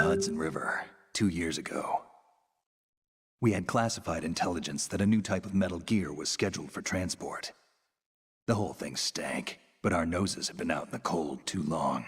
Hudson River, 2 years ago. We had classified intelligence that a new type of metal gear was scheduled for transport. The whole thing stank, but our noses had been out in the cold too long.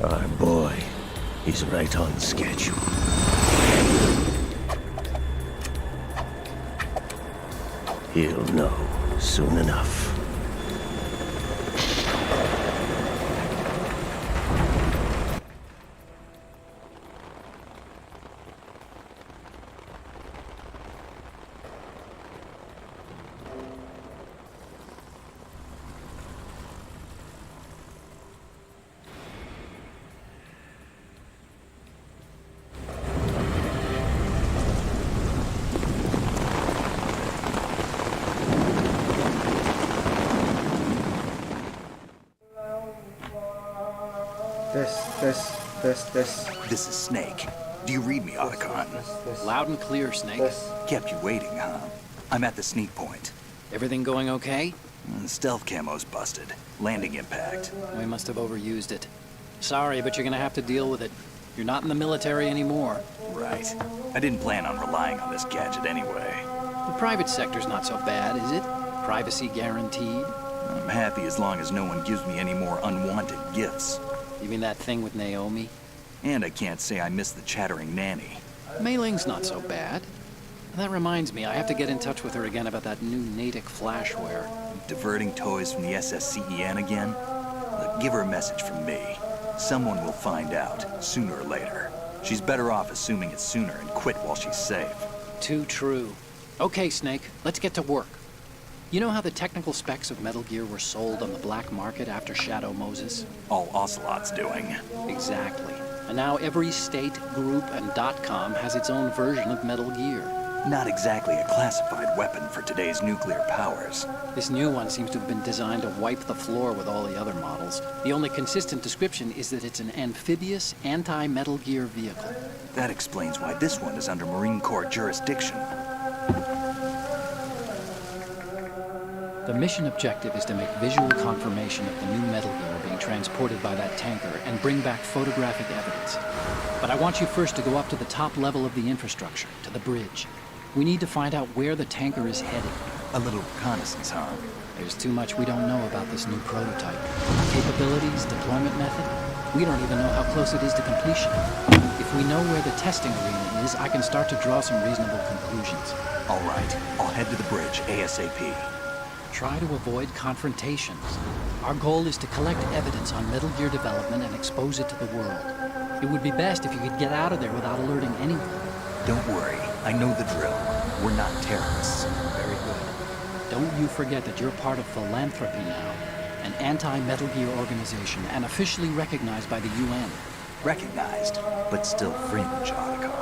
Our boy, he's right on schedule. He'll know soon enough. This is Snake. Do you read me, Otacon? Loud and clear, Snake. Kept you waiting, huh? I'm at the sneak point. Everything going okay? Stealth camo's busted. Landing impact. We must have overused it. Sorry, but you're gonna have to deal with it. You're not in the military anymore. Right. I didn't plan on relying on this gadget anyway. The private sector's not so bad, is it? Privacy guaranteed? I'm happy as long as no one gives me any more unwanted gifts. You mean that thing with Naomi? And I can't say I miss the chattering nanny. Mei Ling's not so bad. That reminds me, I have to get in touch with her again about that new Natick flashware. Diverting toys from the SSCEN again? Look, give her a message from me. Someone will find out, sooner or later. She's better off assuming it's sooner and quit while she's safe. Too true. Okay, Snake, let's get to work. You know how the technical specs of Metal Gear were sold on the black market after Shadow Moses? All Ocelot's doing. Exactly. And now every state, group, and .com has its own version of Metal Gear. Not exactly a classified weapon for today's nuclear powers. This new one seems to have been designed to wipe the floor with all the other models. The only consistent description is that it's an amphibious, anti-Metal Gear vehicle. That explains why this one is under Marine Corps jurisdiction. The mission objective is to make visual confirmation of the new Metal Gear being transported by that tanker and bring back photographic evidence. But I want you first to go up to the top level of the infrastructure, to the bridge. We need to find out where the tanker is headed. A little reconnaissance, huh? There's too much we don't know about this new prototype. Capabilities, deployment method. We don't even know how close it is to completion. If we know where the testing arena is, I can start to draw some reasonable conclusions. All right, I'll head to the bridge ASAP. Try to avoid confrontations. Our goal is to collect evidence on Metal Gear development and expose it to the world. It would be best if you could get out of there without alerting anyone. Don't worry, I know the drill. We're not terrorists. Very good. Don't you forget that you're part of Philanthropy now, an anti-Metal Gear organization and officially recognized by the UN. Recognized, but still fringe, Otacon.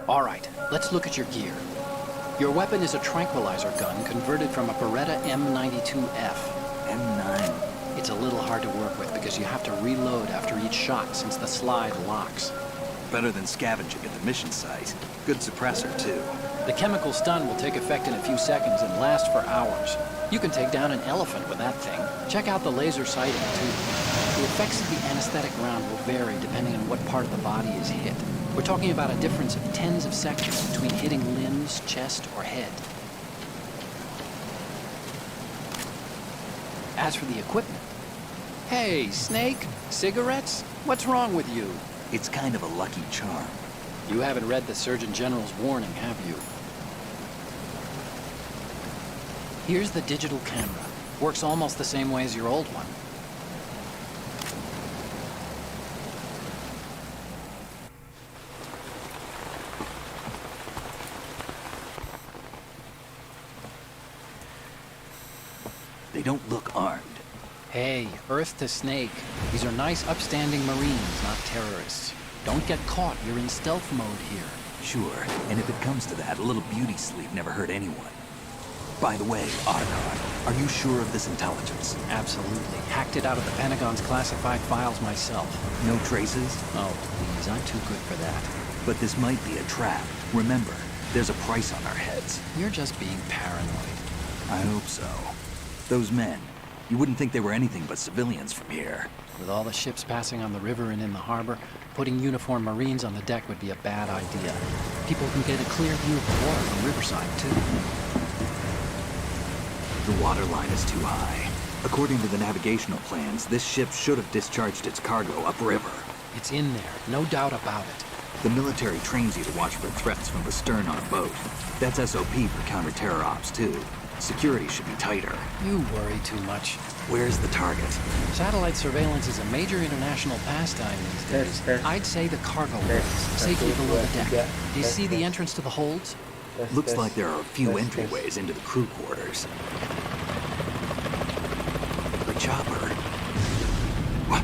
All right, let's look at your gear. Your weapon is a tranquilizer gun converted from a Beretta M92F. M9. It's a little hard to work with because you have to reload after each shot since the slide locks. Better than scavenging at the mission site. Good suppressor, too. The chemical stun will take effect in a few seconds and last for hours. You can take down an elephant with that thing. Check out the laser sighting, too. The effects of the anesthetic round will vary depending on what part of the body is hit. We're talking about a difference of tens of seconds between hitting limbs, chest, or head. As for the equipment... Hey, Snake, cigarettes? What's wrong with you? It's kind of a lucky charm. You haven't read the Surgeon General's warning, have you? Here's the digital camera. Works almost the same way as your old one. They don't look armed. Hey, Earth to Snake. These are nice, upstanding Marines, not terrorists. Don't get caught. You're in stealth mode here. Sure, and if it comes to that, a little beauty sleep never hurt anyone. By the way, Otacon, are you sure of this intelligence? Absolutely. Hacked it out of the Pentagon's classified files myself. No traces? Oh, please, I'm too good for that. But this might be a trap. Remember, there's a price on our heads. You're just being paranoid. I hope so. Those men, you wouldn't think they were anything but civilians from here. With all the ships passing on the river and in the harbor, putting uniformed Marines on the deck would be a bad idea. People can get a clear view of the water from Riverside, too. The water line is too high. According to the navigational plans, this ship should have discharged its cargo upriver. It's in there, no doubt about it. The military trains you to watch for threats from the stern on a boat. That's SOP for counter-terror ops, too. Security should be tighter. You worry too much. Where's the target? Satellite surveillance is a major international pastime these days. I'd say the cargo holds, safely below the deck. Do you see the entrance to the holds? Looks like there are a few entryways into the crew quarters. The chopper. What?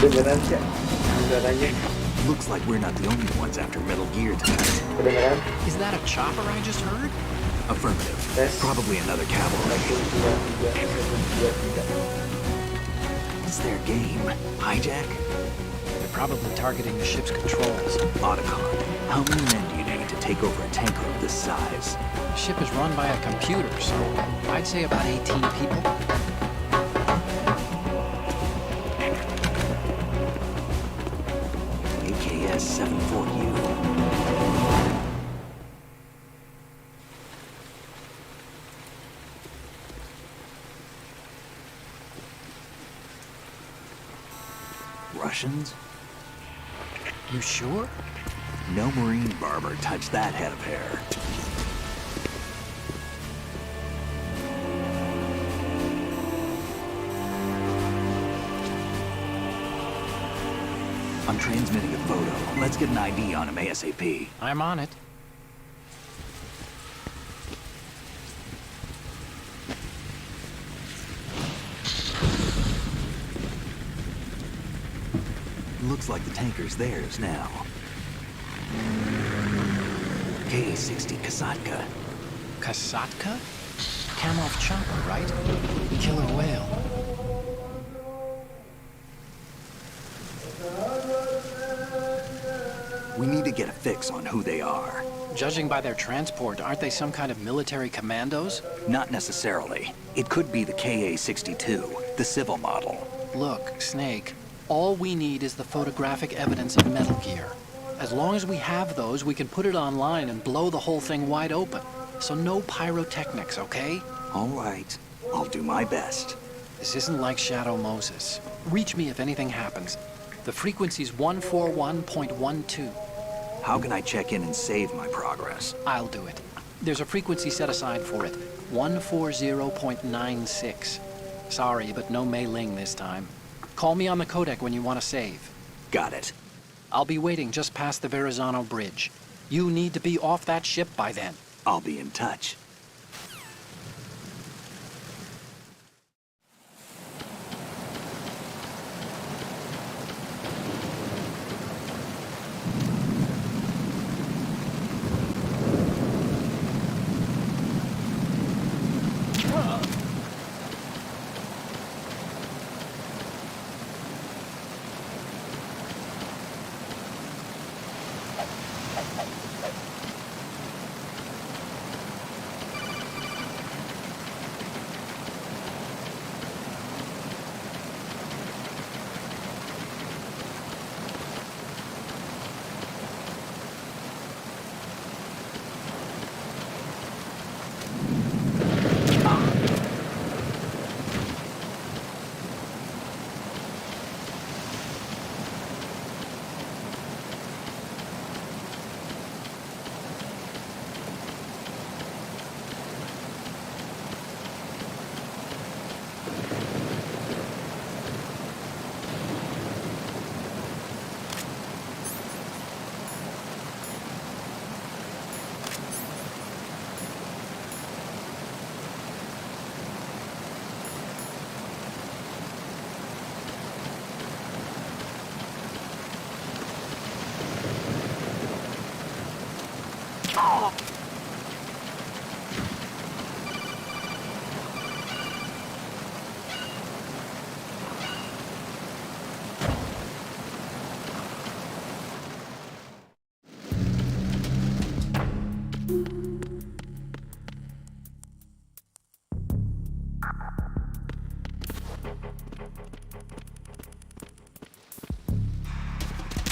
Kedengeran sih suaranya. Looks like we're not the only ones after Metal Gear tonight. Kedengeran? Is that a chopper I just heard? Affirmative. Yes. Probably another cavalry. 1, 2, 3, 4, 5. What's their game? Hijack? They're probably targeting the ship's controls. Otacon, how many men do you need to take over a tanker of this size? The ship is run by a computer, so I'd say about 18 people. AKS 74U. Russians? You sure? No marine barber touched that head of hair. I'm transmitting a photo. Let's get an ID on him ASAP. I'm on it. Looks like the tanker's theirs now. K-60 Kasatka. Kasatka? Kamov chopper, right? Killer whale. We need to get a fix on who they are. Judging by their transport, aren't they some kind of military commandos? Not necessarily. It could be the KA-62, the civil model. Look, Snake, all we need is the photographic evidence of Metal Gear. As long as we have those, we can put it online and blow the whole thing wide open. So no pyrotechnics, okay? All right. I'll do my best. This isn't like Shadow Moses. Reach me if anything happens. The frequency's 141.12. How can I check in and save my progress? I'll do it. There's a frequency set aside for it. 140.96. Sorry, but no Mei Ling this time. Call me on the codec when you want to save. Got it. I'll be waiting just past the Verrazano Bridge. You need to be off that ship by then. I'll be in touch.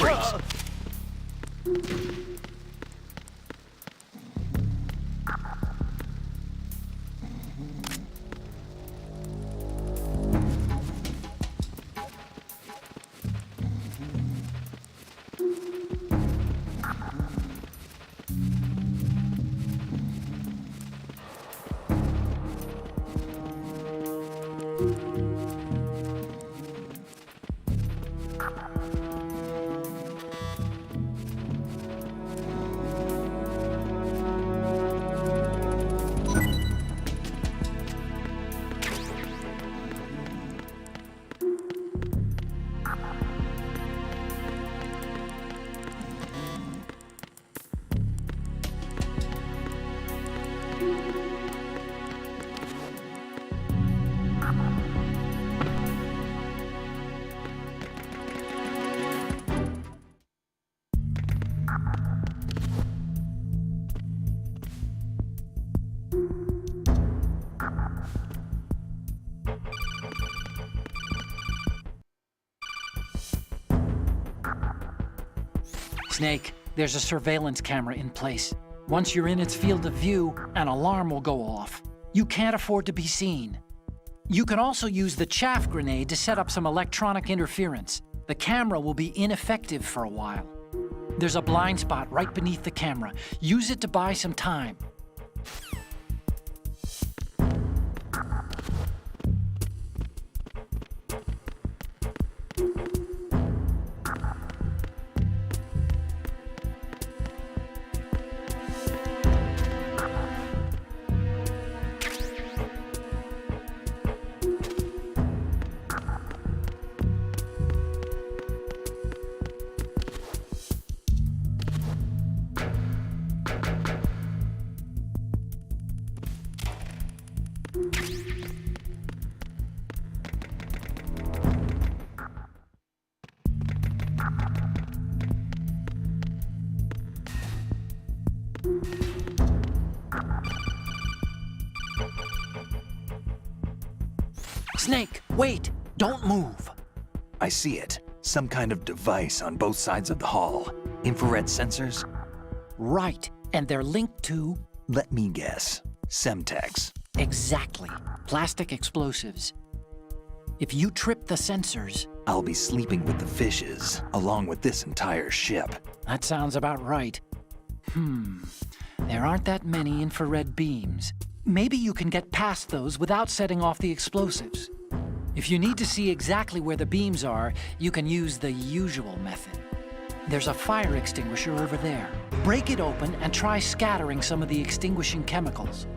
Freeze! Snake, there's a surveillance camera in place. Once you're in its field of view, an alarm will go off. You can't afford to be seen. You can also use the chaff grenade to set up some electronic interference. The camera will be ineffective for a while. There's a blind spot right beneath the camera. Use it to buy some time. Snake, wait! Don't move! I see it. Some kind of device on both sides of the hall. Infrared sensors? Right, and they're linked to... Let me guess. Semtex. Exactly. Plastic explosives. If you trip the sensors... I'll be sleeping with the fishes, along with this entire ship. That sounds about right. There aren't that many infrared beams. Maybe you can get past those without setting off the explosives. If you need to see exactly where the beams are, you can use the usual method. There's a fire extinguisher over there. Break it open and try scattering some of the extinguishing chemicals.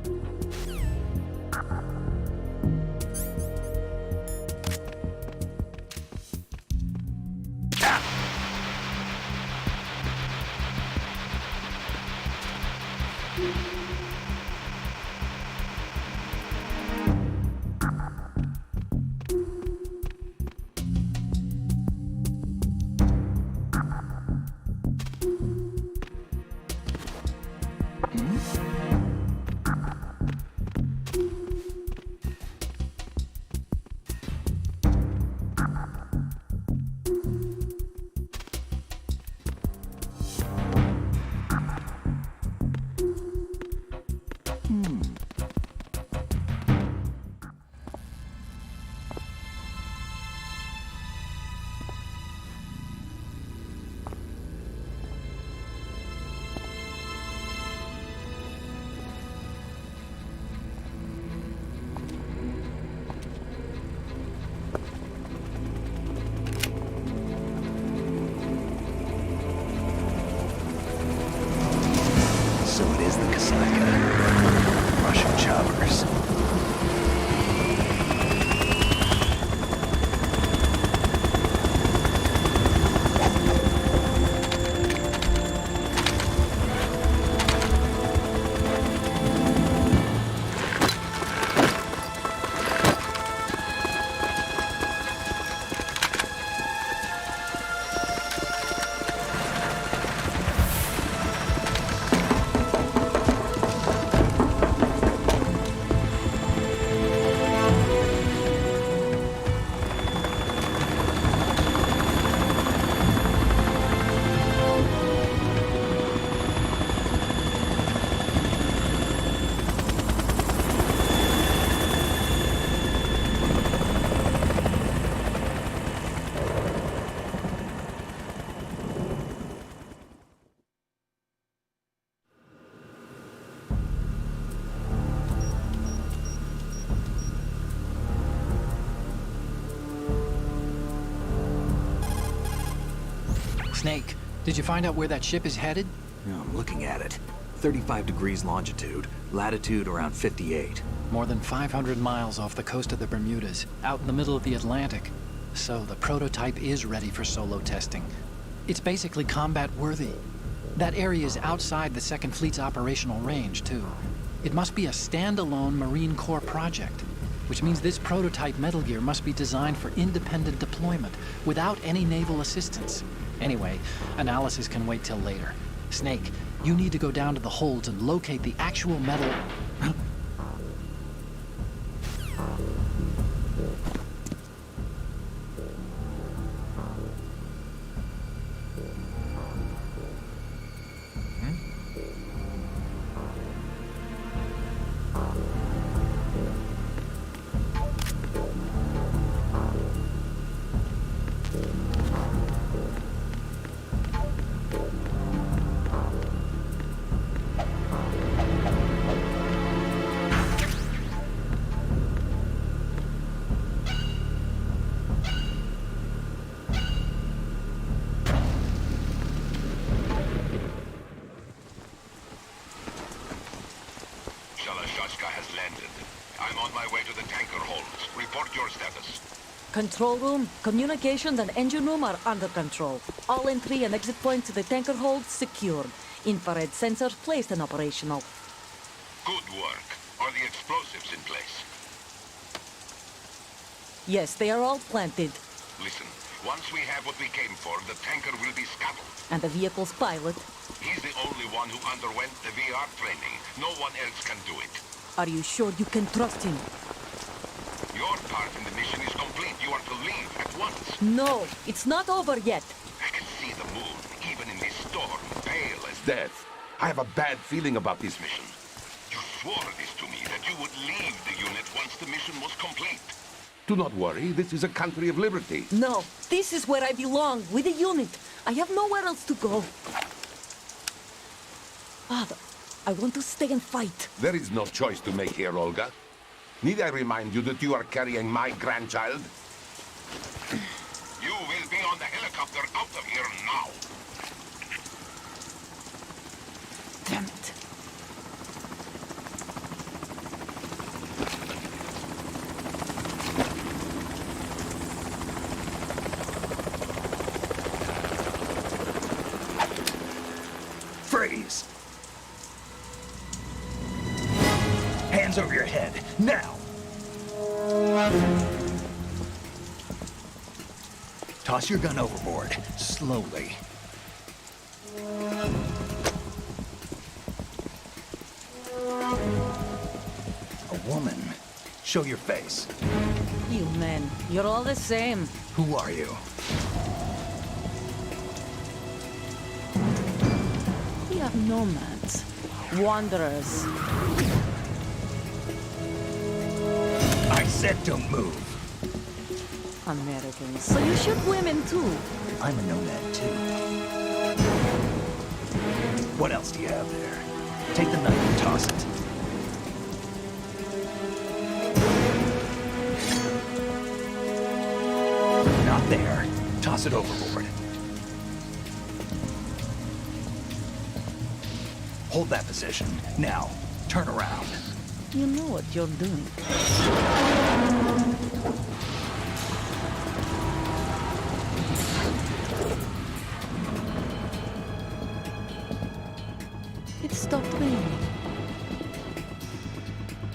So it is the Kasaka. Russian choppers. Snake, did you find out where that ship is headed? Yeah, I'm looking at it. 35 degrees longitude, latitude around 58. More than 500 miles off the coast of the Bermudas, out in the middle of the Atlantic. So the prototype is ready for solo testing. It's basically combat-worthy. That area is outside the Second Fleet's operational range, too. It must be a standalone Marine Corps project, which means this prototype Metal Gear must be designed for independent deployment, without any naval assistance. Anyway, analysis can wait till later. Snake, you need to go down to the holds and locate the actual metal... Shashka has landed. I'm on my way to the tanker holds. Report your status. Control room, communications and engine room are under control. All entry and exit points to the tanker hold secured. Infrared sensors placed and operational. Good work. Are the explosives in place? Yes, they are all planted. Listen, once we have what we came for, the tanker will be scuttled. And the vehicle's pilot. He's the only one who underwent the VR training. No one else can do it. Are you sure you can trust him? Your part in the mission is complete. You are to leave at once. No, it's not over yet. I can see the moon, even in this storm, pale as death. I have a bad feeling about this mission. You swore this to me, that you would leave the unit once the mission was complete. Do not worry, this is a country of liberty. No, this is where I belong, with the unit. I have nowhere else to go. Father, I want to stay and fight. There is no choice to make here, Olga. Need I remind you that you are carrying my grandchild? You will be on the helicopter out of here now. Damn it. Freeze! Hands over your head, now! Toss your gun overboard, slowly. A woman. Show your face. You men, you're all the same. Who are you? We are nomads. Wanderers. I said don't move. Americans. So you shoot women too. I'm a nomad too. What else do you have there? Take the knife and toss it. Not there. Toss it overboard. Hold that position. Now, turn around. You know what you're doing. It stopped raining.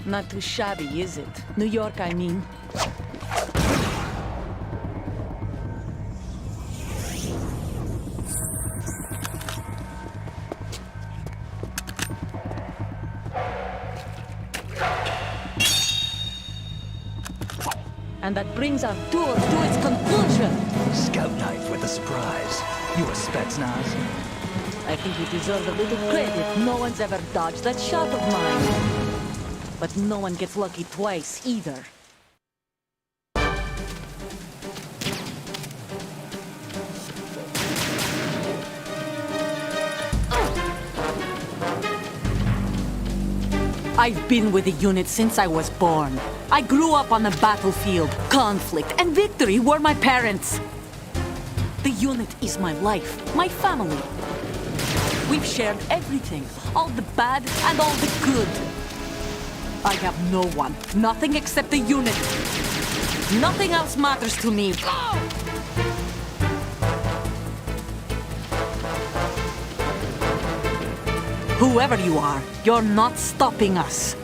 Not too shabby, is it? New York, I mean. And that brings our tour to its conclusion. Scout knife with a surprise. You a Spetsnaz? I think you deserve a little credit. No one's ever dodged that shot of mine. But no one gets lucky twice, either. I've been with the unit since I was born. I grew up on the battlefield. Conflict and victory were my parents. The unit is my life, my family. We've shared everything, all the bad and all the good. I have no one, nothing except the unit. Nothing else matters to me. Whoever you are, you're not stopping us.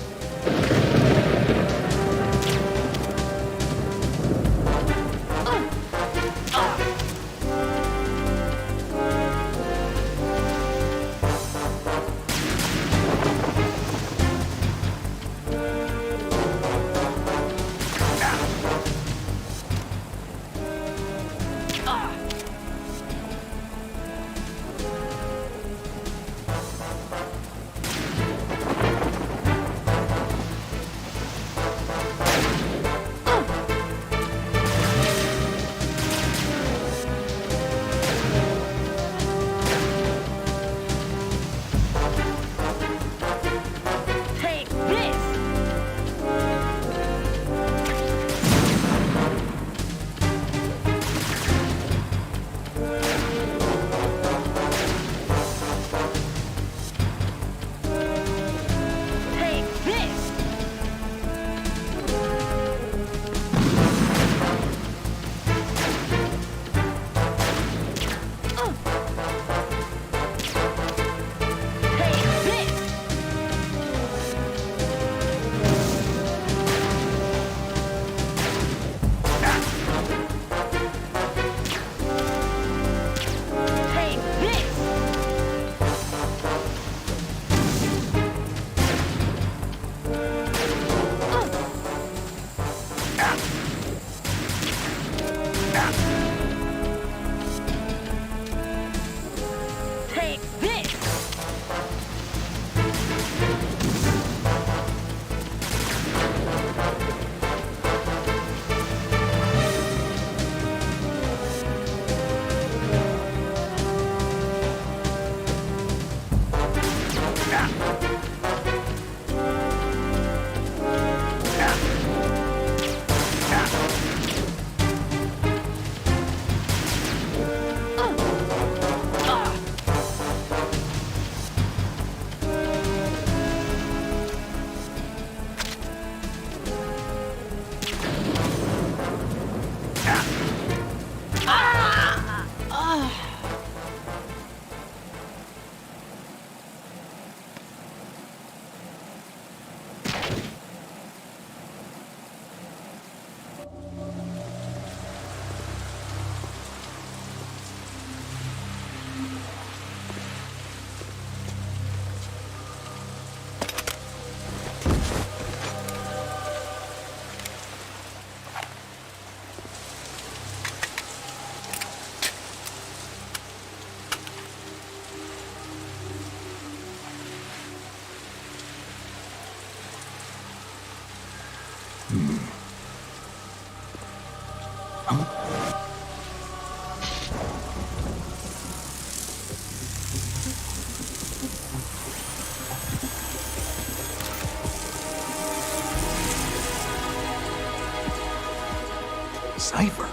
Cipher.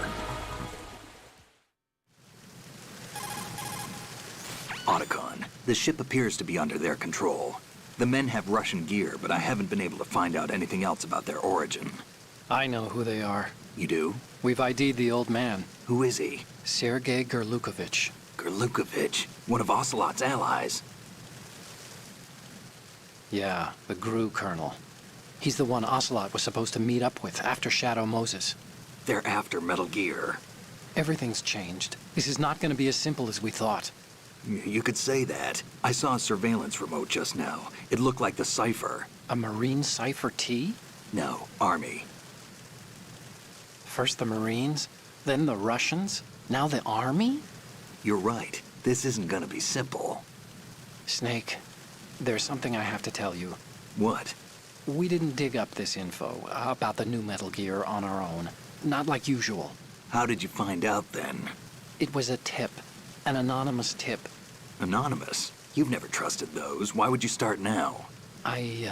Otacon, the ship appears to be under their control. The men have Russian gear, but I haven't been able to find out anything else about their origin. I know who they are. You do? We've ID'd the old man, Who is he? Sergei Gerlukovich. Gerlukovich, one of Ocelot's allies. Yeah, the GRU colonel. He's the one Ocelot was supposed to meet up with after Shadow Moses. They're after Metal Gear. Everything's changed. This is not going to be as simple as we thought. You could say that. I saw a surveillance remote just now. It looked like the Cipher. A Marine Cipher T? No, Army. First the Marines, then the Russians, now the Army? You're right. This isn't gonna be simple. Snake, there's something I have to tell you. What? We didn't dig up this info about the new Metal Gear on our own. Not like usual. How did you find out then? It was a tip. An anonymous tip. Anonymous? You've never trusted those. Why would you start now? I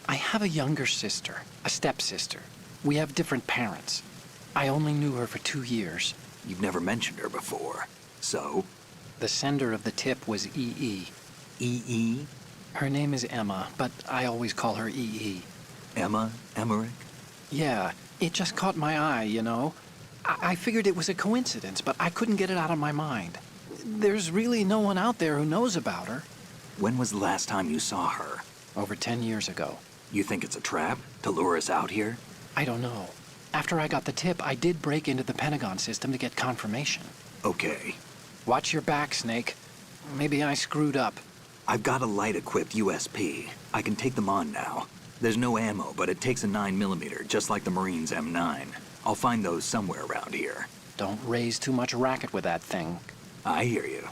have a younger sister, a stepsister. We have different parents. I only knew her for 2 years. You've never mentioned her before. So? The sender of the tip was EE. EE? Her name is Emma, but I always call her EE. Emma? Emmerich? Yeah, it just caught my eye, you know? I figured it was a coincidence, but I couldn't get it out of my mind. There's really no one out there who knows about her. When was the last time you saw her? Over 10 years ago. You think it's a trap? To lure us out here? I don't know. After I got the tip, I did break into the Pentagon system to get confirmation. Okay. Watch your back, Snake. Maybe I screwed up. I've got a light-equipped USP. I can take them on now. There's no ammo, but it takes a 9mm, just like the Marines' M9. I'll find those somewhere around here. Don't raise too much racket with that thing. I hear you.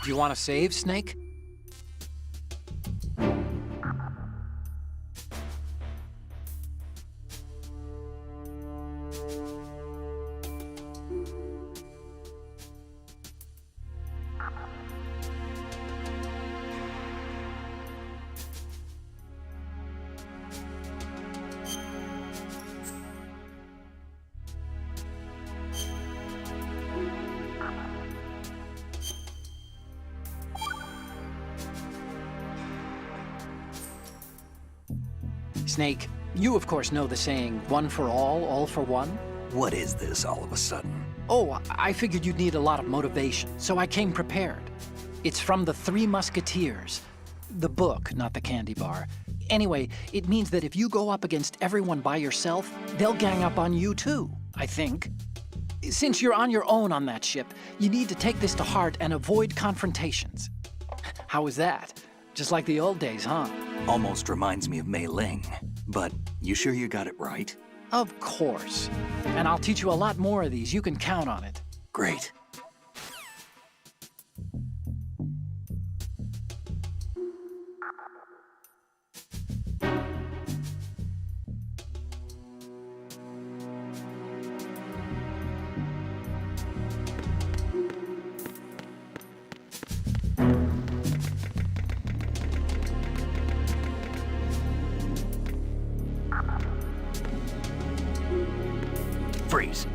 Do you want to save, Snake? Snake, you of course know the saying, one for all for one? What is this all of a sudden? Oh, I figured you'd need a lot of motivation, so I came prepared. It's from the Three Musketeers. The book, not the candy bar. Anyway, it means that if you go up against everyone by yourself, they'll gang up on you too, I think. Since you're on your own on that ship, you need to take this to heart and avoid confrontations. How was that? Just like the old days, huh? Almost reminds me of Mei Ling. But you sure you got it right? Of course. And I'll teach you a lot more of these. You can count on it. Great. Freeze.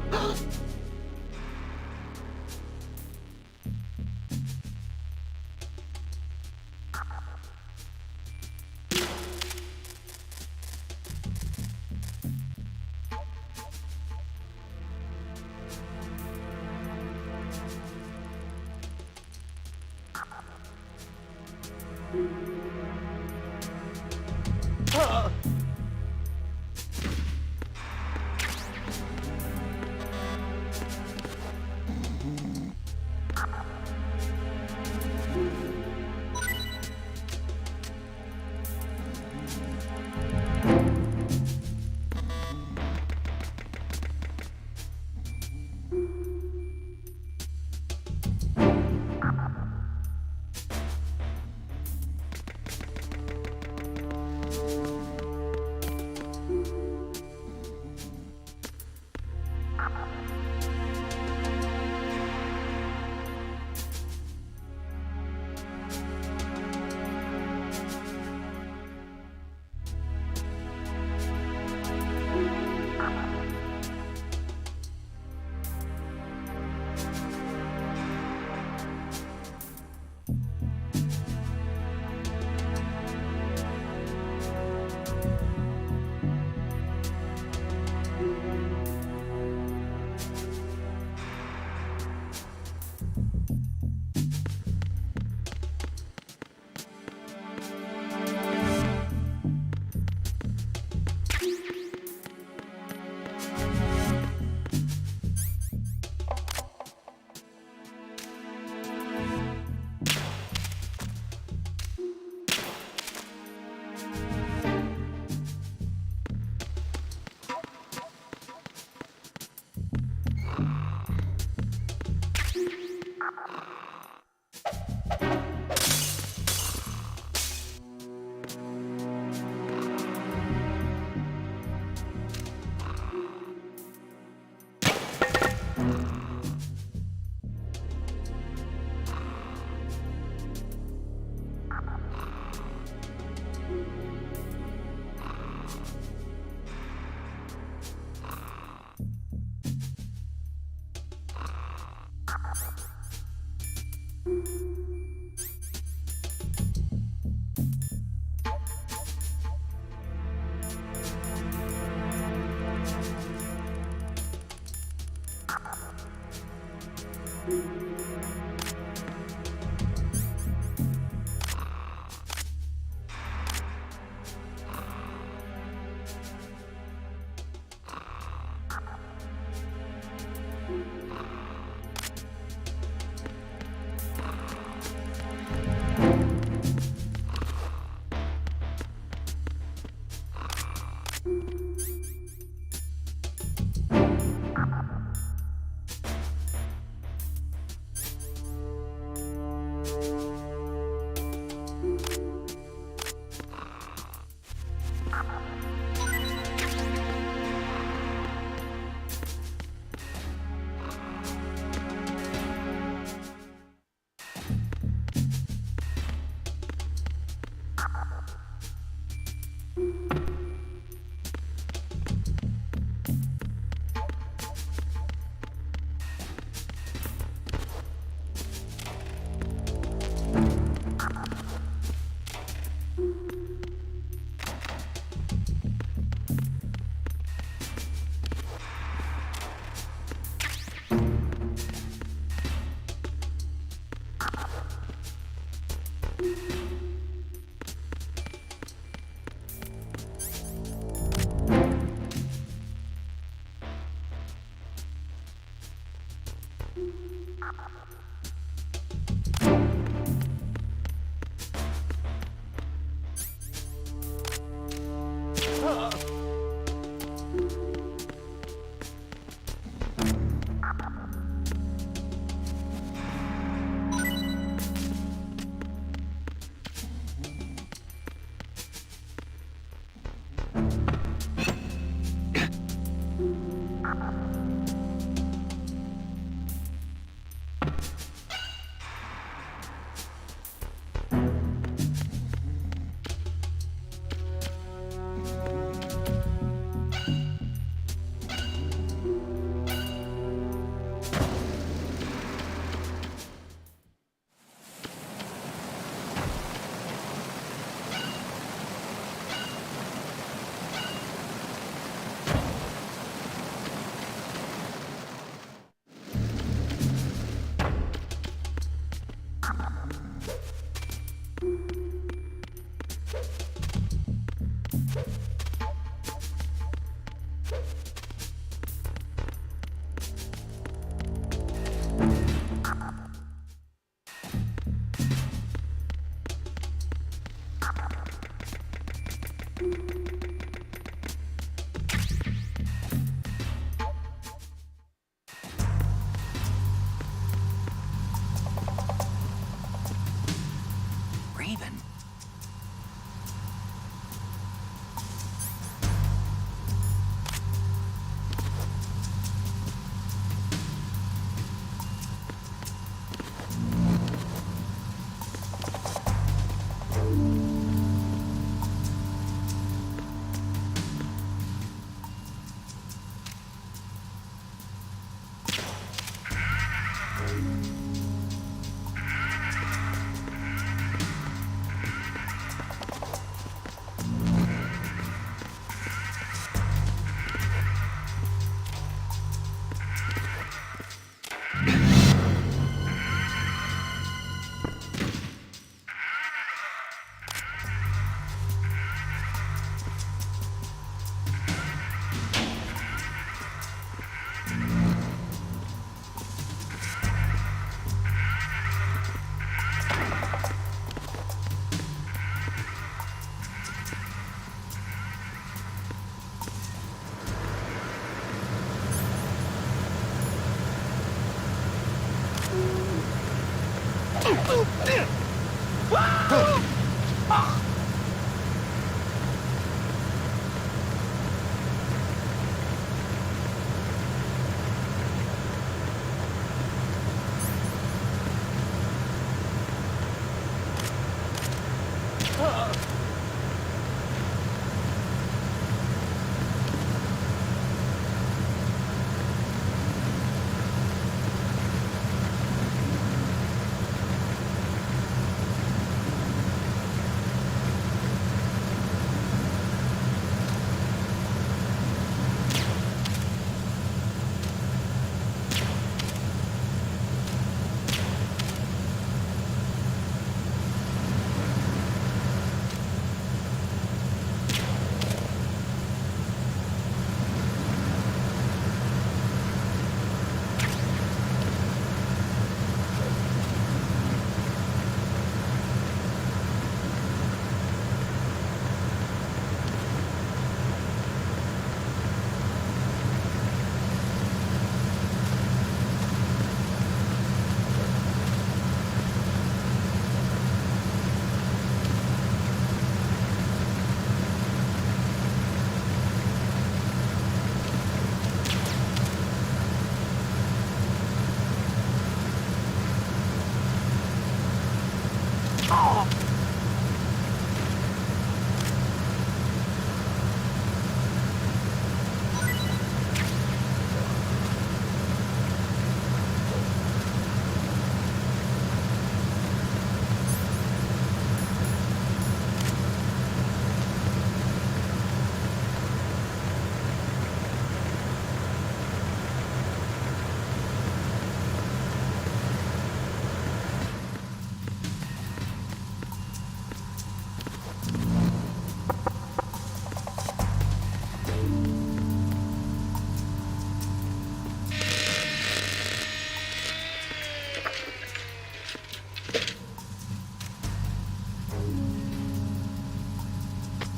Raven.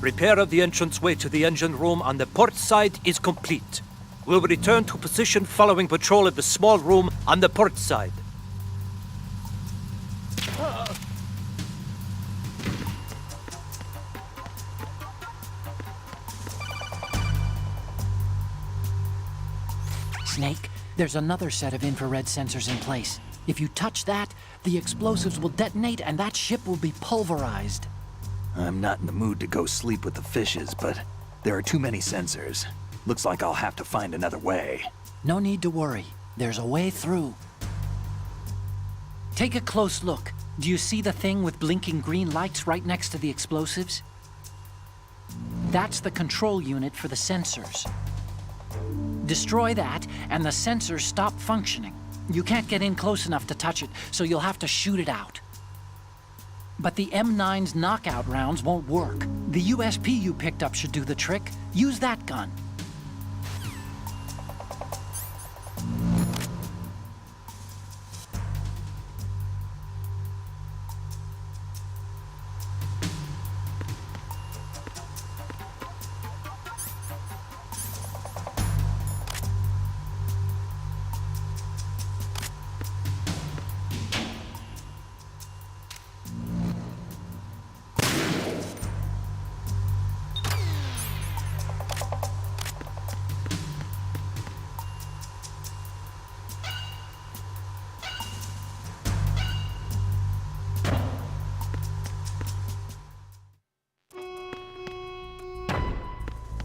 Repair of the entranceway to the engine room on the port side is complete. We'll return to position following patrol of the small room on the port side. Snake, there's another set of infrared sensors in place. If you touch that, the explosives will detonate and that ship will be pulverized. I'm not in the mood to go sleep with the fishes, but there are too many sensors. Looks like I'll have to find another way. No need to worry. There's a way through. Take a close look. Do you see the thing with blinking green lights right next to the explosives? That's the control unit for the sensors. Destroy that, and the sensors stop functioning. You can't get in close enough to touch it, so you'll have to shoot it out. But the M9's knockout rounds won't work. The USP you picked up should do the trick. Use that gun.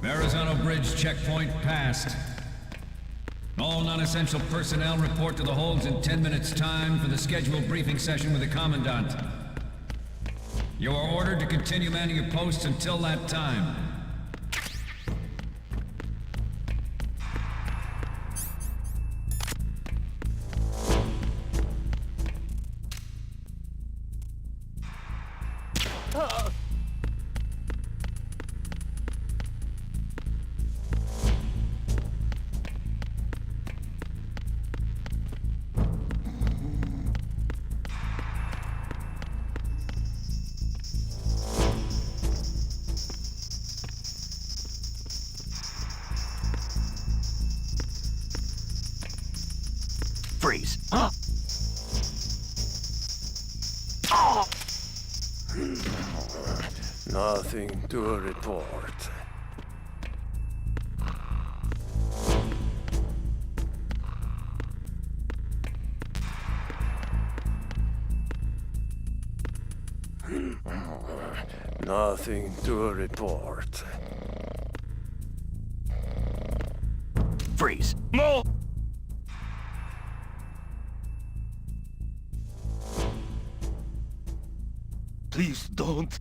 Verrazano Bridge checkpoint passed. All non-essential personnel report to the holds in 10 minutes' time for the scheduled briefing session with the Commandant. You are ordered to continue manning your posts until that time. Freeze. Nothing to report. Nothing to report. Freeze. No! Please don't.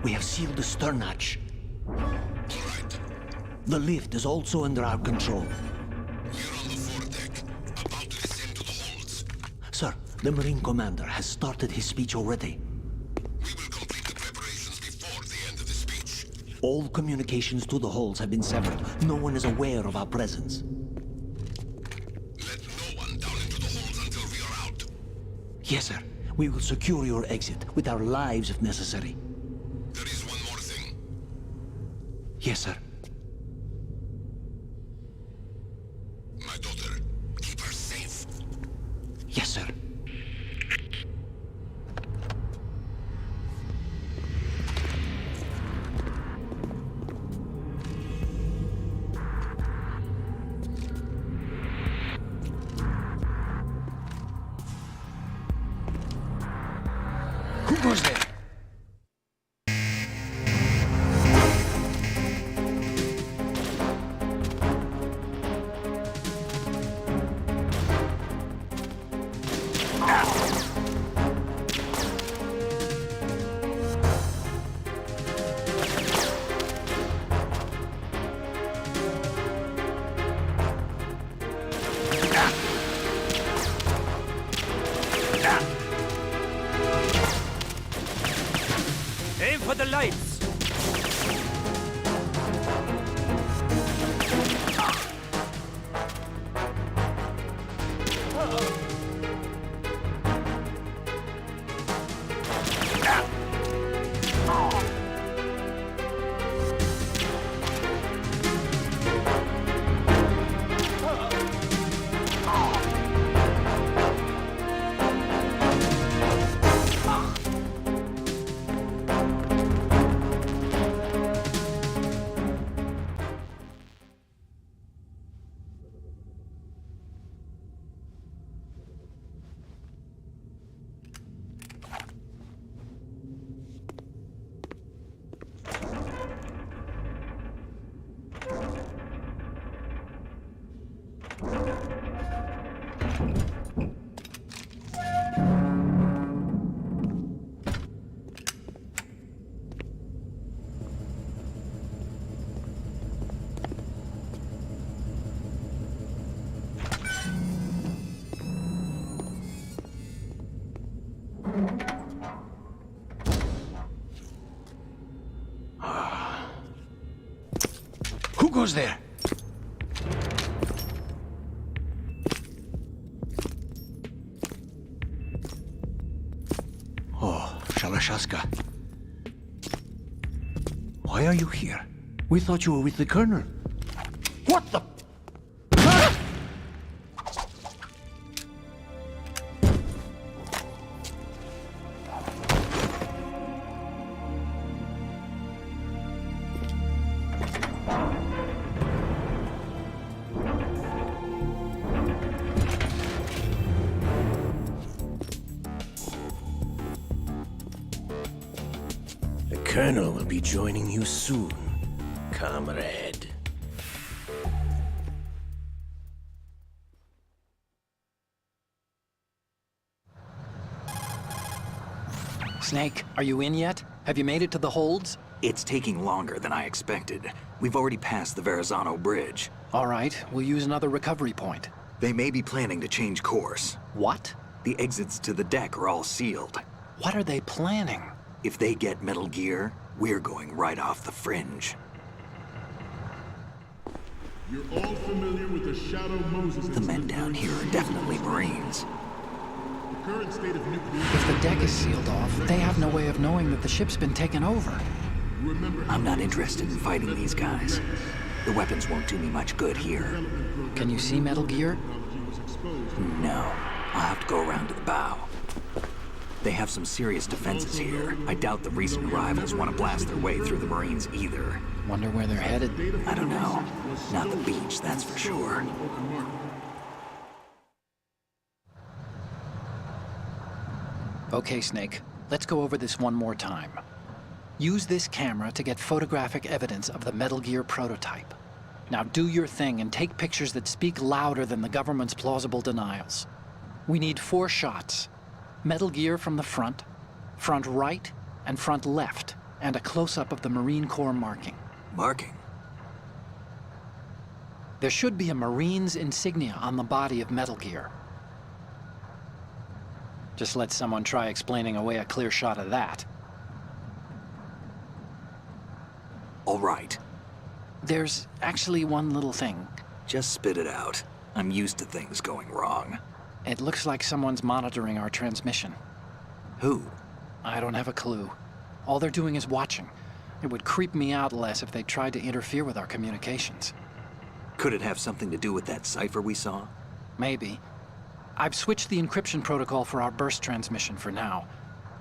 We have sealed the stern hatch. The lift is also under our control. We're on the foredeck, about to descend to the holds. Sir, the Marine Commander has started his speech already. We will complete the preparations before the end of the speech. All communications to the holds have been severed. No one is aware of our presence. Let no one down into the holds until we are out. Yes, sir. We will secure your exit with our lives if necessary. There is one more thing. Yes, sir. My daughter, keep her safe. Yes, sir. Who goes there? Who goes there? Oh, Shalashaska. Why are you here? We thought you were with the Colonel. What the? The Colonel will be joining you soon, comrade. Snake, are you in yet? Have you made it to the holds? It's taking longer than I expected. We've already passed the Verrazano Bridge. All right, we'll use another recovery point. They may be planning to change course. What? The exits to the deck are all sealed. What are they planning? If they get Metal Gear, we're going right off the fringe. You're all familiar with the Shadow Moses The men incident down here are definitely Marines. The current state of nuclear... If the deck is sealed off, they have no way of knowing that the ship's been taken over. I'm not interested in fighting these guys. The weapons won't do me much good here. Can you see Metal Gear? No. I'll have to go around to the bow. They have some serious defenses here. I doubt the recent arrivals want to blast their way through the Marines either. Wonder where they're headed. I don't know. Not the beach, that's for sure. Okay, Snake. Let's go over this one more time. Use this camera to get photographic evidence of the Metal Gear prototype. Now do your thing and take pictures that speak louder than the government's plausible denials. We need 4 shots. Metal Gear from the front right, and front left, and a close-up of the Marine Corps marking. Marking? There should be a Marine's insignia on the body of Metal Gear. Just let someone try explaining away a clear shot of that. All right. There's actually one little thing. Just spit it out. I'm used to things going wrong. It looks like someone's monitoring our transmission. Who? I don't have a clue. All they're doing is watching. It would creep me out less if they tried to interfere with our communications. Could it have something to do with that cipher we saw? Maybe. I've switched the encryption protocol for our burst transmission for now.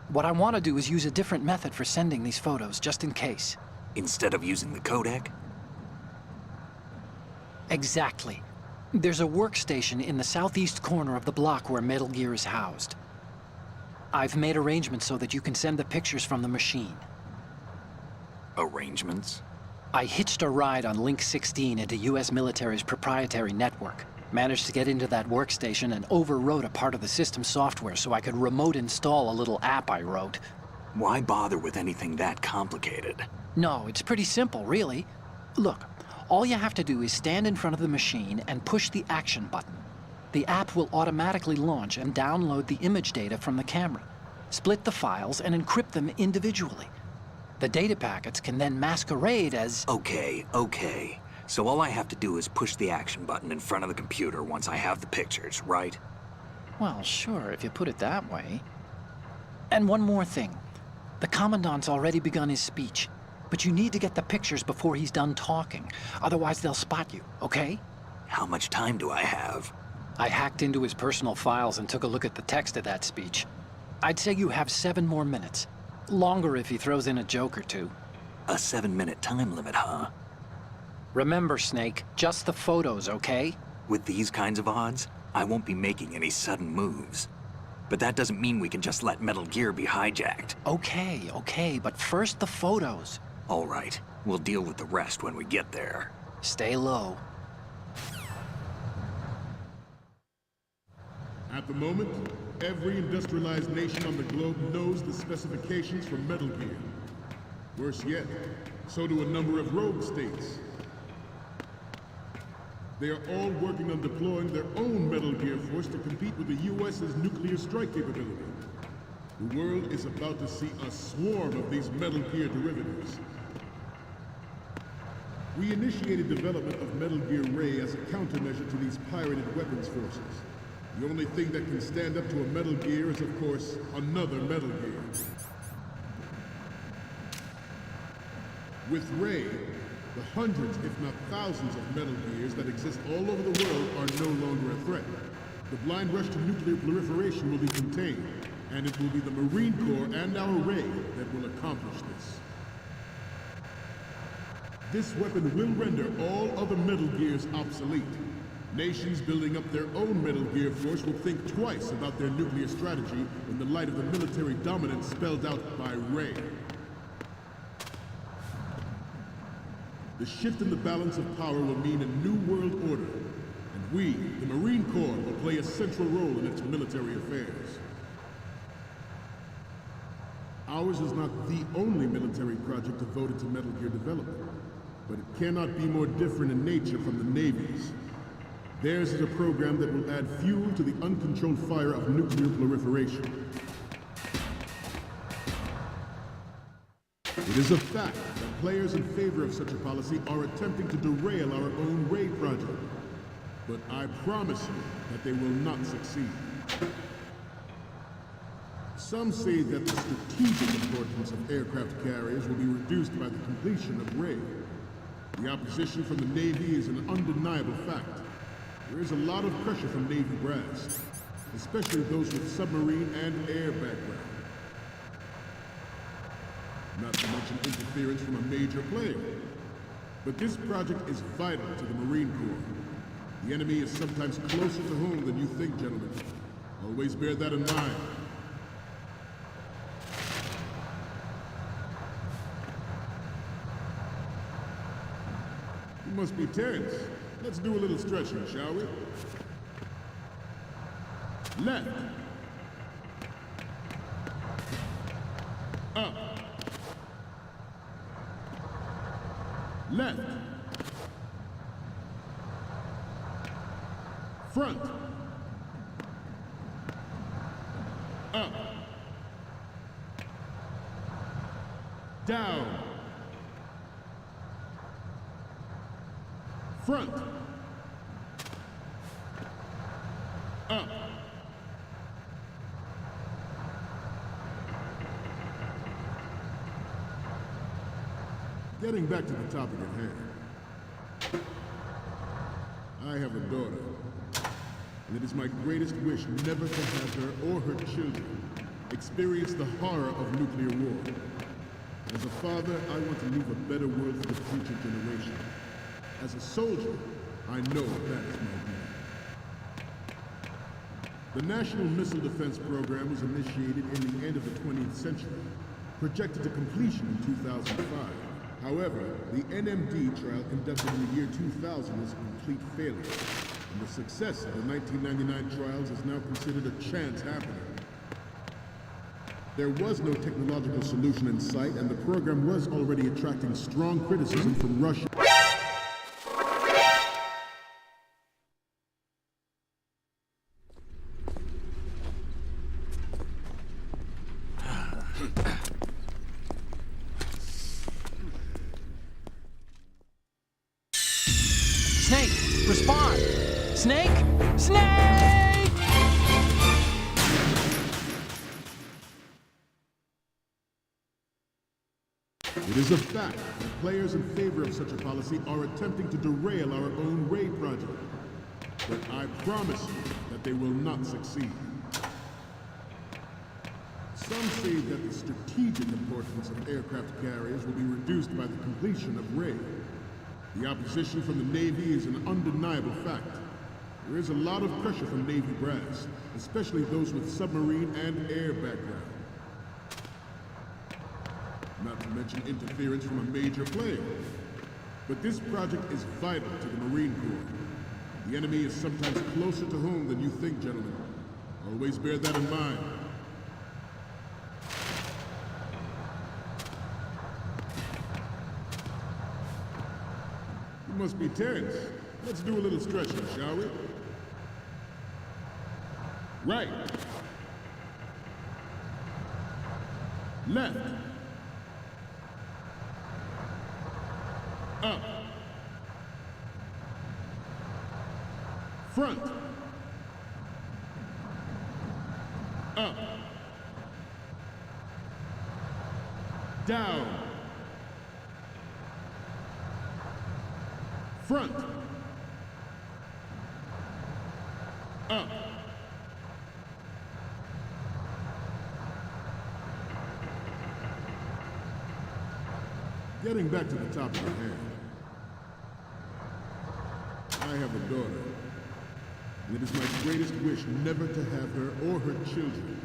What I want to do is use a different method for sending these photos, just in case. Instead of using the codec? Exactly. There's a workstation in the southeast corner of the block where Metal Gear is housed. I've made arrangements so that you can send the pictures from the machine. Arrangements? I hitched a ride on Link 16 into US military's proprietary network. Managed to get into that workstation and overwrote a part of the system software so I could remote install a little app I wrote. Why bother with anything that complicated? No, it's pretty simple, really. Look, all you have to do is stand in front of the machine and push the action button. The app will automatically launch and download the image data from the camera, split the files, and encrypt them individually. The data packets can then masquerade as... Okay. So all I have to do is push the action button in front of the computer once I have the pictures, right? Well, sure, if you put it that way. And one more thing. The Commandant's already begun his speech, but you need to get the pictures before he's done talking. Otherwise, they'll spot you, okay? How much time do I have? I hacked into his personal files and took a look at the text of that speech. I'd say you have 7 more minutes. Longer if he throws in a joke or two. A 7-minute time limit, huh? Remember, Snake, just the photos, okay? With these kinds of odds, I won't be making any sudden moves. But that doesn't mean we can just let Metal Gear be hijacked. Okay, but first the photos. All right, we'll deal with the rest when we get there. Stay low. At the moment, every industrialized nation on the globe knows the specifications for Metal Gear. Worse yet, so do a number of rogue states. They are all working on deploying their own Metal Gear force to compete with the U.S.'s nuclear strike capability. The world is about to see a swarm of these Metal Gear derivatives. We initiated development of Metal Gear Ray as a countermeasure to these pirated weapons forces. The only thing that can stand up to a Metal Gear is, of course, another Metal Gear. With Ray, the hundreds, if not thousands, of Metal Gears that exist all over the world are no longer a threat. The blind rush to nuclear proliferation will be contained, and it will be the Marine Corps and our Ray that will accomplish this. This weapon will render all other Metal Gears obsolete. Nations building up their own Metal Gear force will think twice about their nuclear strategy in the light of the military dominance spelled out by Ray. The shift in the balance of power will mean a new world order, and we, the Marine Corps, will play a central role in its military affairs. Ours is not the only military project devoted to Metal Gear development, but it cannot be more different in nature from the Navy's. Theirs is a program that will add fuel to the uncontrolled fire of nuclear proliferation. It is a fact that players in favor of such a policy are attempting to derail our own Ray project. But I promise you that they will not succeed. Some say that the strategic importance of aircraft carriers will be reduced by the completion of Ray. The opposition from the Navy is an undeniable fact. There is a lot of pressure from Navy brass, especially those with submarine and air background. Not to mention interference from a major player. But this project is vital to the Marine Corps. The enemy is sometimes closer to home than you think, gentlemen. Always bear that in mind. You must be tense. Let's do a little stretching, shall we? Left. Up. Left. Front. Up. Down. Front. Up. Getting back to the topic at hand. I have a daughter, and it is my greatest wish never to have her or her children experience the horror of nuclear war. As a father, I want to leave a better world for the future generation. As a soldier, I know that is my duty. The National Missile Defense Program was initiated in the end of the 20th century, projected to completion in 2005. However, the NMD trial conducted in the year 2000 was a complete failure, and the success of the 1999 trials is now considered a chance happening. There was no technological solution in sight, and the program was already attracting strong criticism from Russia. Snake, respond! Snake? Snake! It is a fact that players in favor of such a policy are attempting to derail our own Ray project. But I promise you that they will not succeed. Some say that the strategic importance of aircraft carriers will be reduced by the completion of Ray. The opposition from the Navy is an undeniable fact. There is a lot of pressure from Navy brass, especially those with submarine and air background. Not to mention interference from a major player. But this project is vital to the Marine Corps. The enemy is sometimes closer to home than you think, gentlemen. Always bear that in mind. You must be tense. Let's do a little stretching, shall we? Right. Left. Up. Front. Up. Down. Front. Up. Getting back to the top of your head. I have a daughter, and it is my greatest wish never to have her or her children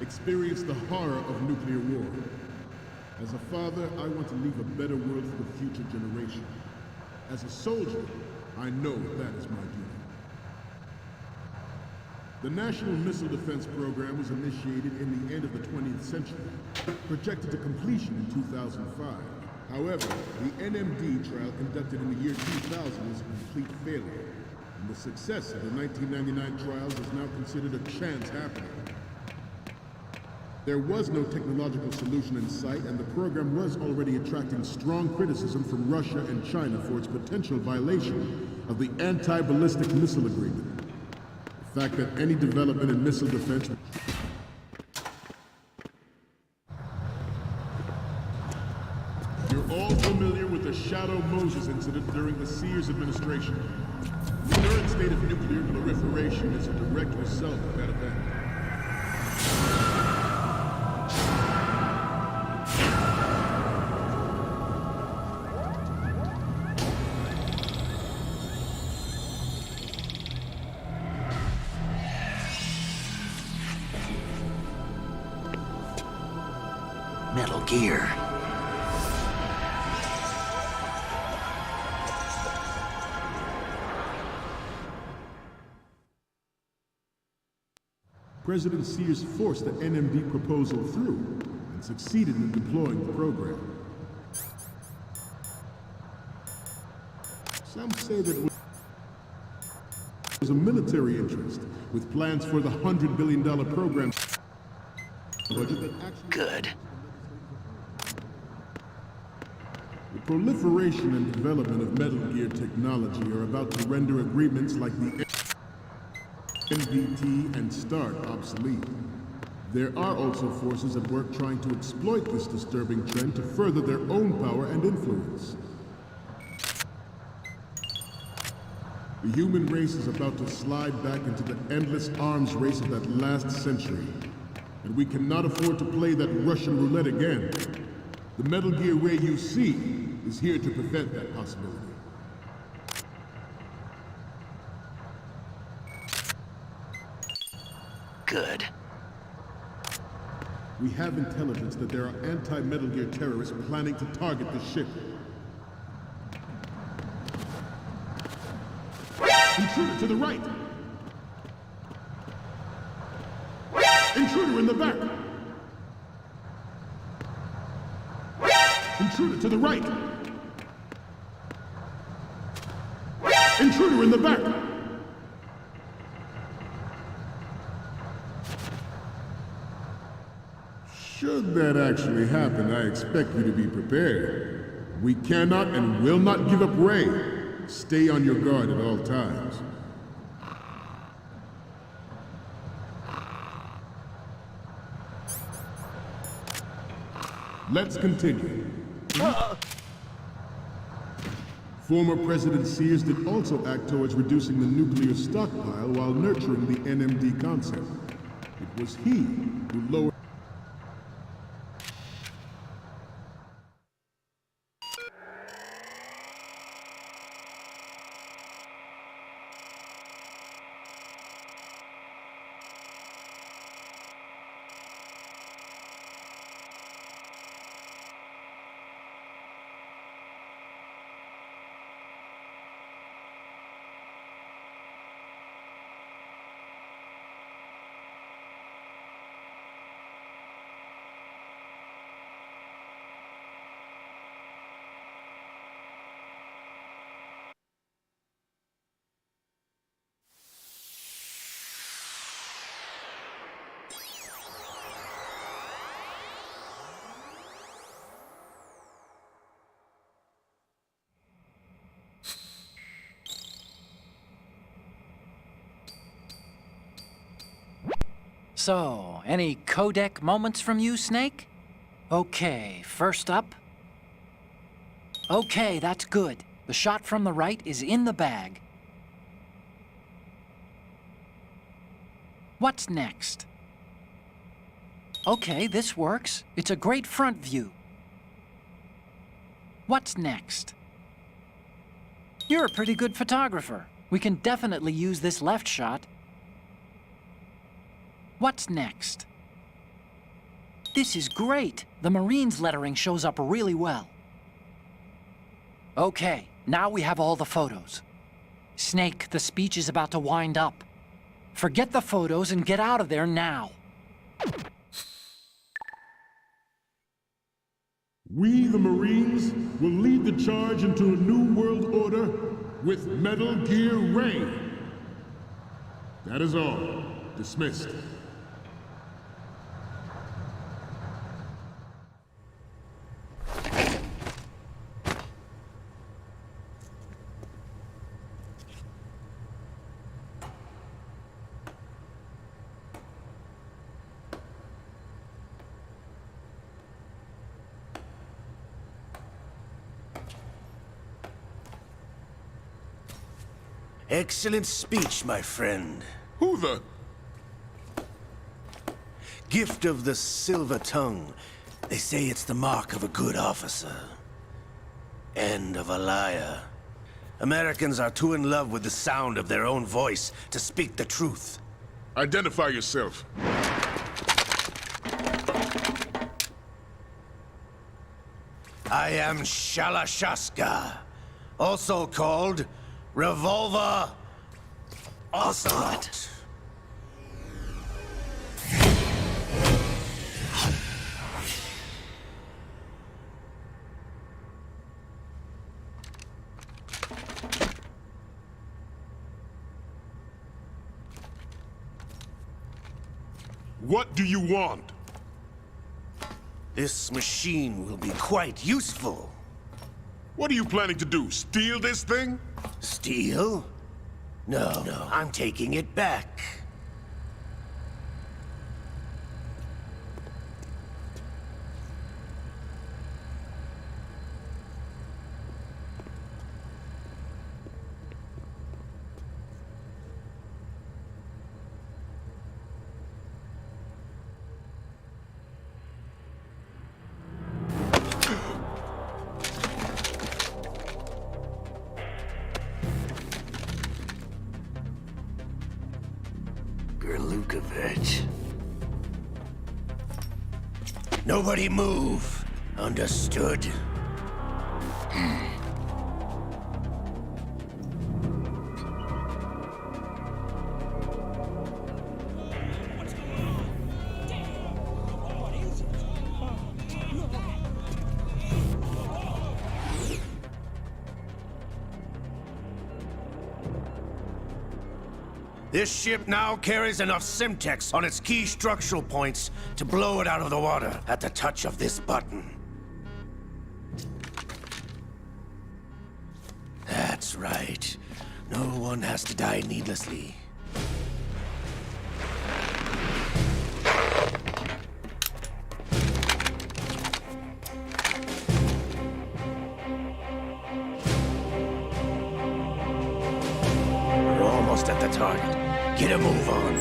experience the horror of nuclear war. As a father, I want to leave a better world for the future generation. As a soldier, I know that is my duty. The National Missile Defense Program was initiated in the end of the 20th century, projected to completion in 2005. However, the NMD trial conducted in the year 2000 was a complete failure, and the success of the 1999 trials is now considered a chance happening. There was no technological solution in sight, and the program was already attracting strong criticism from Russia and China for its potential violation of the Anti-Ballistic Missile Agreement. The fact that any development in missile defense... You're all familiar with the Shadow Moses incident during the Sears administration. The current state of nuclear proliferation is a direct result of that event. Metal Gear. President Sears forced the NMD proposal through and succeeded in deploying the program. Some say that it was a military interest with plans for the $100 billion program budget that actually... Good. The proliferation and development of Metal Gear technology are about to render agreements like the NVT and START obsolete. There are also forces at work trying to exploit this disturbing trend to further their own power and influence. The human race is about to slide back into the endless arms race of that last century, and we cannot afford to play that Russian roulette again. The Metal Gear way you see is here to prevent that possibility. Good. We have intelligence that there are anti-Metal Gear terrorists planning to target the ship. Intruder to the right! Intruder in the back! Intruder to the right! Intruder in the back! Should that actually happen, I expect you to be prepared. We cannot and will not give up Ray. Stay on your guard at all times. Let's continue. Former President Sears did also act towards reducing the nuclear stockpile while nurturing the NMD concept. It was he who lowered So, any codec moments from you, Snake? Okay, first up. Okay, that's good. The shot from the right is in the bag. What's next? Okay, this works. It's a great front view. What's next? You're a pretty good photographer. We can definitely use this left shot. What's next? This is great. The Marines lettering shows up really well. Okay, now we have all the photos. Snake, the speech is about to wind up. Forget the photos and get out of there now. We, the Marines, will lead the charge into a new world order with Metal Gear Ray. That is all. Dismissed. Excellent speech, my friend. Who the... Gift of the silver tongue. They say it's the mark of a good officer. And of a liar. Americans are too in love with the sound of their own voice to speak the truth. Identify yourself. I am Shalashaska, also called Revolver Ocelot. What do you want? This machine will be quite useful. What are you planning to do? Steal this thing? Steal? No, I'm taking it back. Nobody move. Understood? This ship now carries enough Simtex on its key structural points to blow it out of the water at the touch of this button. That's right. No one has to die needlessly. We're almost at the target. Get a move on.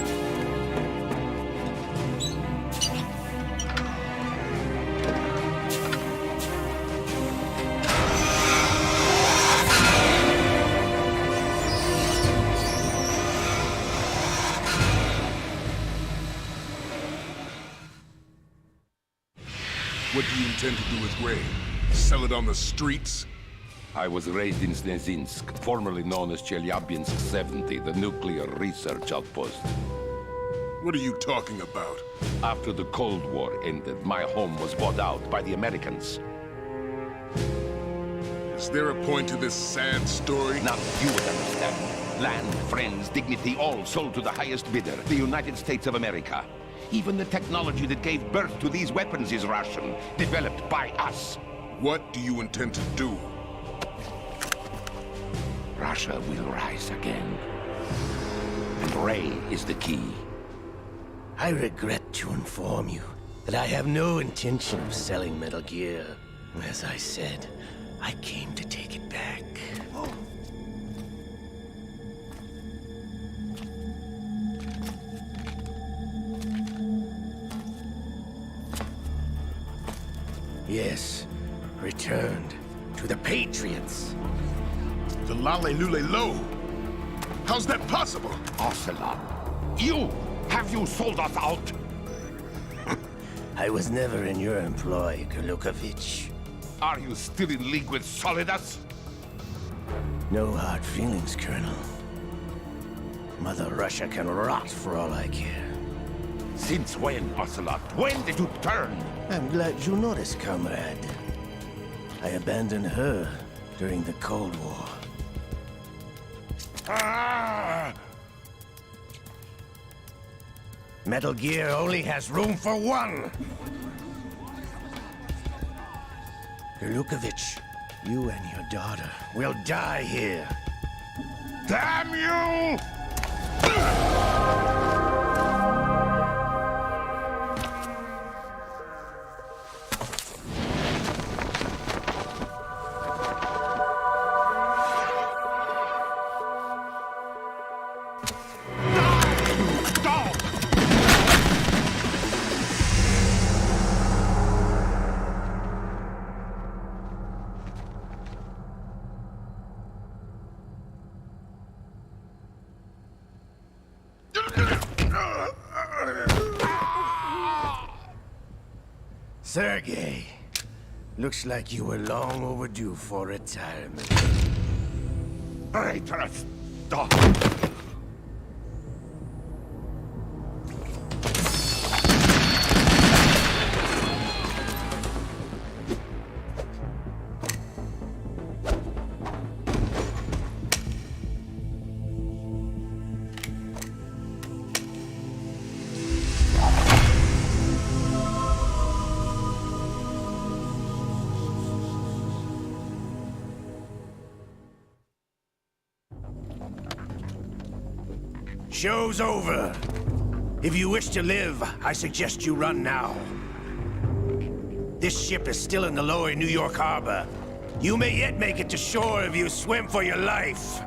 What do you intend to do with Ray? Sell it on the streets? I was raised in Snezinsk, formerly known as Chelyabinsk 70, the nuclear research outpost. What are you talking about? After the Cold War ended, my home was bought out by the Americans. Is there a point to this sad story? Now you would understand. Land, friends, dignity, all sold to the highest bidder, the United States of America. Even the technology that gave birth to these weapons is Russian, developed by us. What do you intend to do? Russia will rise again. And Ray is the key. I regret to inform you that I have no intention of selling Metal Gear. As I said, I came to take it back. Yes, returned to the Patriots. The Lale Lule Lo. How's that possible? Ocelot, have you sold us out? I was never in your employ, Golukovich. Are you still in league with Solidus? No hard feelings, Colonel. Mother Russia can rot for all I care. Since when, Ocelot? When did you turn? I'm glad you noticed, comrade. I abandoned her during the Cold War. Ah! Metal Gear only has room for one! Golukovich, you and your daughter will die here. Damn you! Sergei, looks like you were long overdue for retirement. Traitorous dog! Show's over. If you wish to live, I suggest you run now. This ship is still in the lower New York harbor. You may yet make it to shore if you swim for your life.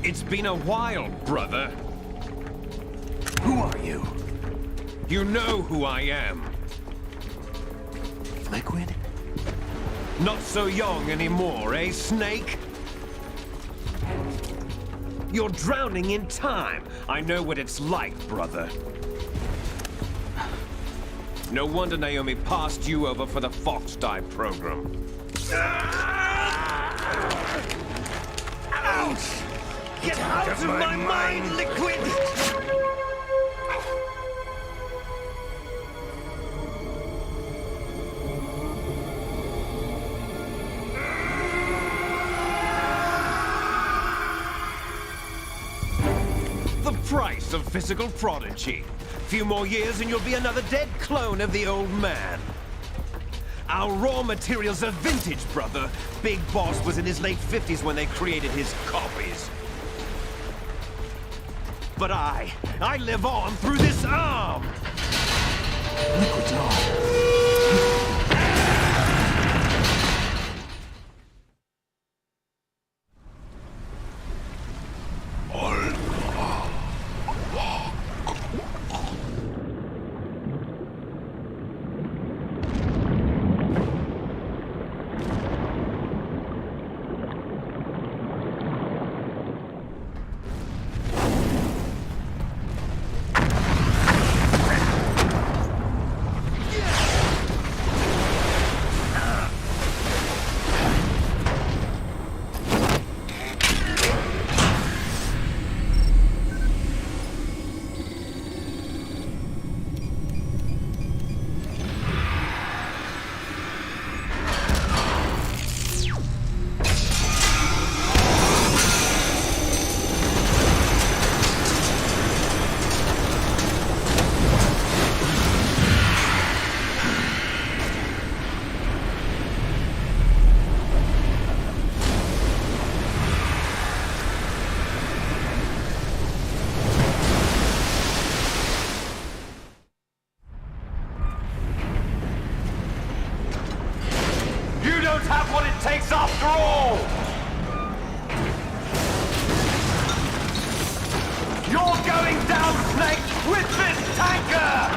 It's been a while, brother. Who are you? You know who I am. Liquid? Not so young anymore, eh, Snake? You're drowning in time. I know what it's like, brother. No wonder Naomi passed you over for the Fox Dive program. Ouch! Get out of my mind, Liquid! The price of physical prodigy. Few more years and you'll be another dead clone of the old man. Our raw materials are vintage, brother. Big Boss was in his late 50s when they created his copies. But I live on through this arm! Liquid's on. down, Snake, with this tanker!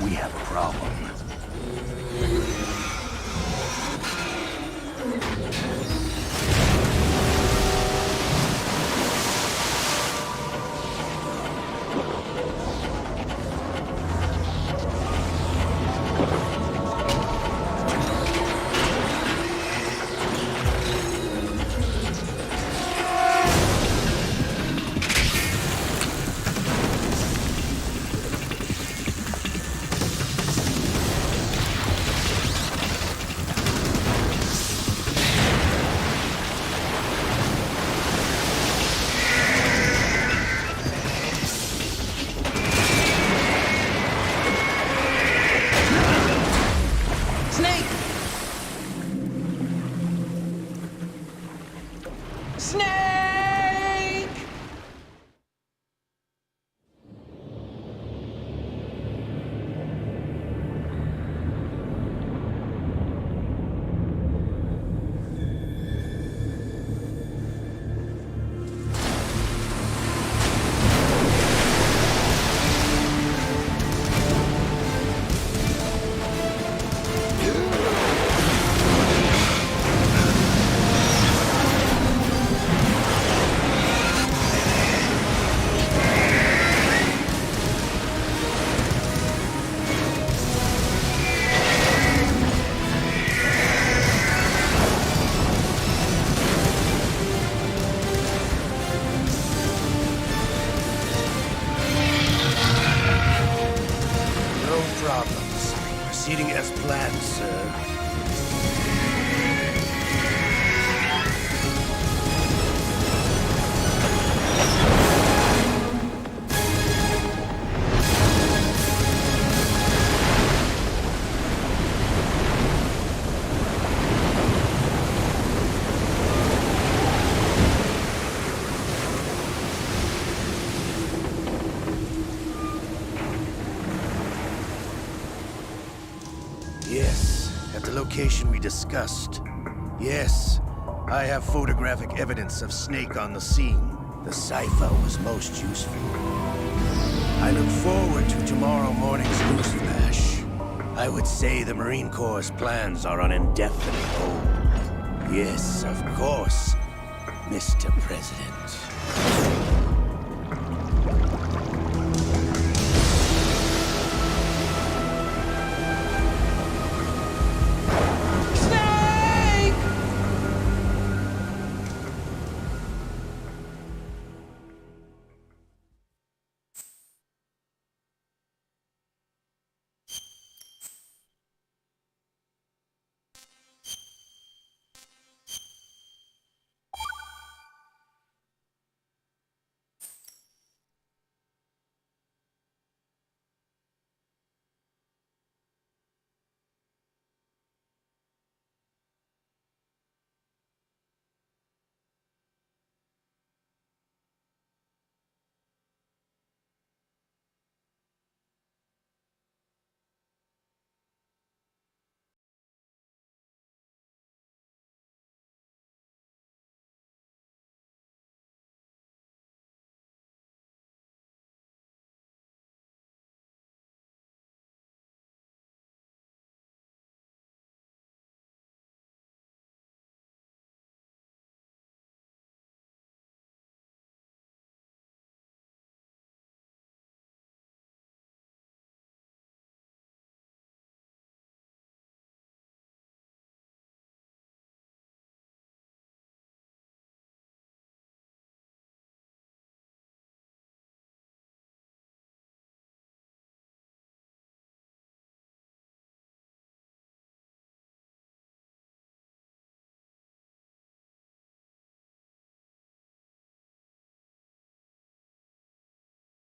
We have a problem. Proceeding as planned, sir. Yes, at the location we discussed. Yes, I have photographic evidence of Snake on the scene. The cipher was most useful. I look forward to tomorrow morning's news flash. I would say the Marine Corps' plans are on indefinite hold. Yes, of course, Mr. President.